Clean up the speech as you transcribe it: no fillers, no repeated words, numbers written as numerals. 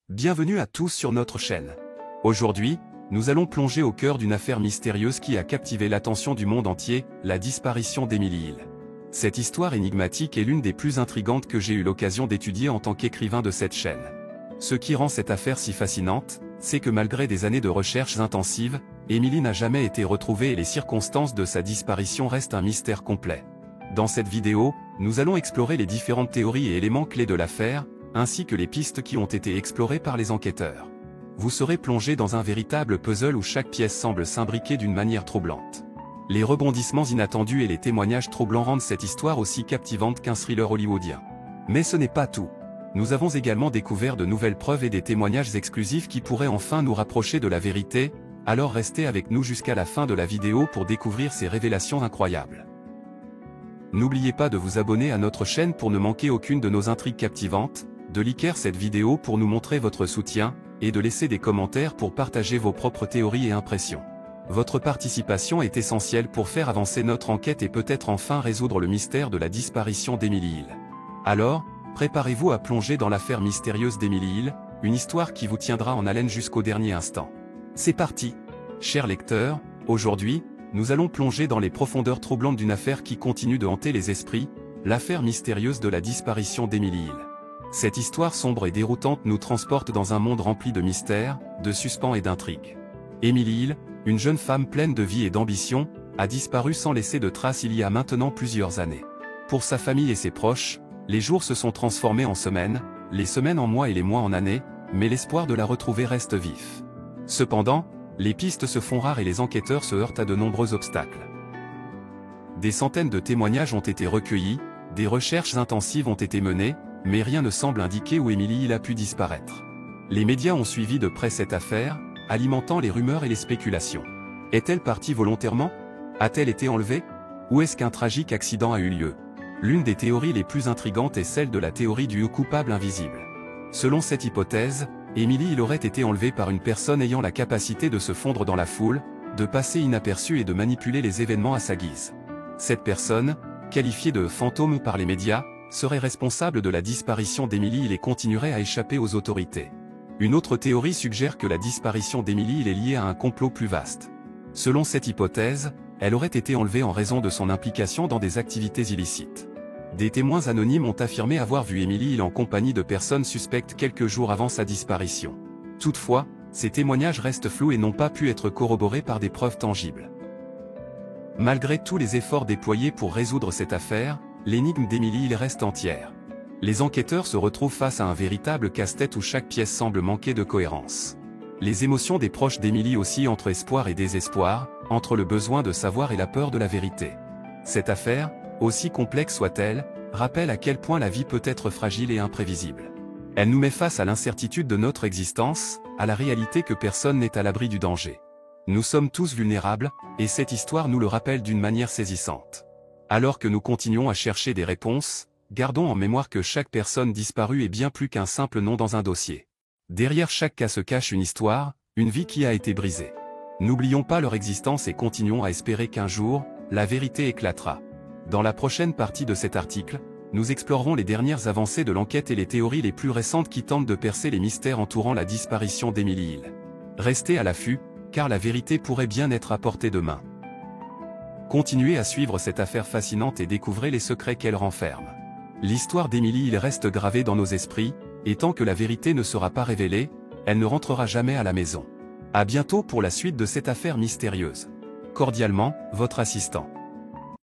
Bienvenue à tous sur notre chaîne. Aujourd'hui, nous allons plonger au cœur d'une affaire mystérieuse qui a captivé l'attention du monde entier, la disparition d'Emily Hill. Cette histoire énigmatique est l'une des plus intrigantes que j'ai eu l'occasion d'étudier en tant qu'écrivain de cette chaîne. Ce qui rend cette affaire si fascinante, c'est que malgré des années de recherches intensives, Emily n'a jamais été retrouvée et les circonstances de sa disparition restent un mystère complet. Dans cette vidéo, nous allons explorer les différentes théories et éléments clés de l'affaire, ainsi que les pistes qui ont été explorées par les enquêteurs. Vous serez plongé dans un véritable puzzle où chaque pièce semble s'imbriquer d'une manière troublante. Les rebondissements inattendus et les témoignages troublants rendent cette histoire aussi captivante qu'un thriller hollywoodien. Mais ce n'est pas tout. Nous avons également découvert de nouvelles preuves et des témoignages exclusifs qui pourraient enfin nous rapprocher de la vérité, alors restez avec nous jusqu'à la fin de la vidéo pour découvrir ces révélations incroyables. N'oubliez pas de vous abonner à notre chaîne pour ne manquer aucune de nos intrigues captivantes, de liker cette vidéo pour nous montrer votre soutien, et de laisser des commentaires pour partager vos propres théories et impressions. Votre participation est essentielle pour faire avancer notre enquête et peut-être enfin résoudre le mystère de la disparition d'Emily Hill. Alors, préparez-vous à plonger dans l'affaire mystérieuse d'Emily Hill, une histoire qui vous tiendra en haleine jusqu'au dernier instant. C'est parti! Chers lecteurs, aujourd'hui, nous allons plonger dans les profondeurs troublantes d'une affaire qui continue de hanter les esprits, l'affaire mystérieuse de la disparition d'Emily Hill. Cette histoire sombre et déroutante nous transporte dans un monde rempli de mystères, de suspens et d'intrigues. Emily Hill, une jeune femme pleine de vie et d'ambition, a disparu sans laisser de traces il y a maintenant plusieurs années. Pour sa famille et ses proches, les jours se sont transformés en semaines, les semaines en mois et les mois en années, mais l'espoir de la retrouver reste vif. Cependant, les pistes se font rares et les enquêteurs se heurtent à de nombreux obstacles. Des centaines de témoignages ont été recueillis, des recherches intensives ont été menées, mais rien ne semble indiquer où Emily Hill a pu disparaître. Les médias ont suivi de près cette affaire, alimentant les rumeurs et les spéculations. Est-elle partie volontairement? A-t-elle été enlevée? Ou est-ce qu'un tragique accident a eu lieu? L'une des théories les plus intrigantes est celle de la théorie du coupable invisible. Selon cette hypothèse, Emily Hill aurait été enlevée par une personne ayant la capacité de se fondre dans la foule, de passer inaperçue et de manipuler les événements à sa guise. Cette personne, qualifiée de fantôme par les médias, serait responsable de la disparition d'Emily Hill et continuerait à échapper aux autorités. Une autre théorie suggère que la disparition d'Emily Hill est liée à un complot plus vaste. Selon cette hypothèse, elle aurait été enlevée en raison de son implication dans des activités illicites. Des témoins anonymes ont affirmé avoir vu Emily Hill en compagnie de personnes suspectes quelques jours avant sa disparition. Toutefois, ces témoignages restent flous et n'ont pas pu être corroborés par des preuves tangibles. Malgré tous les efforts déployés pour résoudre cette affaire, l'énigme d'Emily Hill reste entière. Les enquêteurs se retrouvent face à un véritable casse-tête où chaque pièce semble manquer de cohérence. Les émotions des proches d'Emily oscillent entre espoir et désespoir, entre le besoin de savoir et la peur de la vérité. Cette affaire, aussi complexe soit-elle, rappelle à quel point la vie peut être fragile et imprévisible. Elle nous met face à l'incertitude de notre existence, à la réalité que personne n'est à l'abri du danger. Nous sommes tous vulnérables, et cette histoire nous le rappelle d'une manière saisissante. Alors que nous continuons à chercher des réponses, gardons en mémoire que chaque personne disparue est bien plus qu'un simple nom dans un dossier. Derrière chaque cas se cache une histoire, une vie qui a été brisée. N'oublions pas leur existence et continuons à espérer qu'un jour, la vérité éclatera. Dans la prochaine partie de cet article, nous explorerons les dernières avancées de l'enquête et les théories les plus récentes qui tentent de percer les mystères entourant la disparition d'Emily Hill. Restez à l'affût, car la vérité pourrait bien être à portée de main. Continuez à suivre cette affaire fascinante et découvrez les secrets qu'elle renferme. L'histoire d'Emily Hill reste gravée dans nos esprits, et tant que la vérité ne sera pas révélée, elle ne rentrera jamais à la maison. À bientôt pour la suite de cette affaire mystérieuse. Cordialement, votre assistant.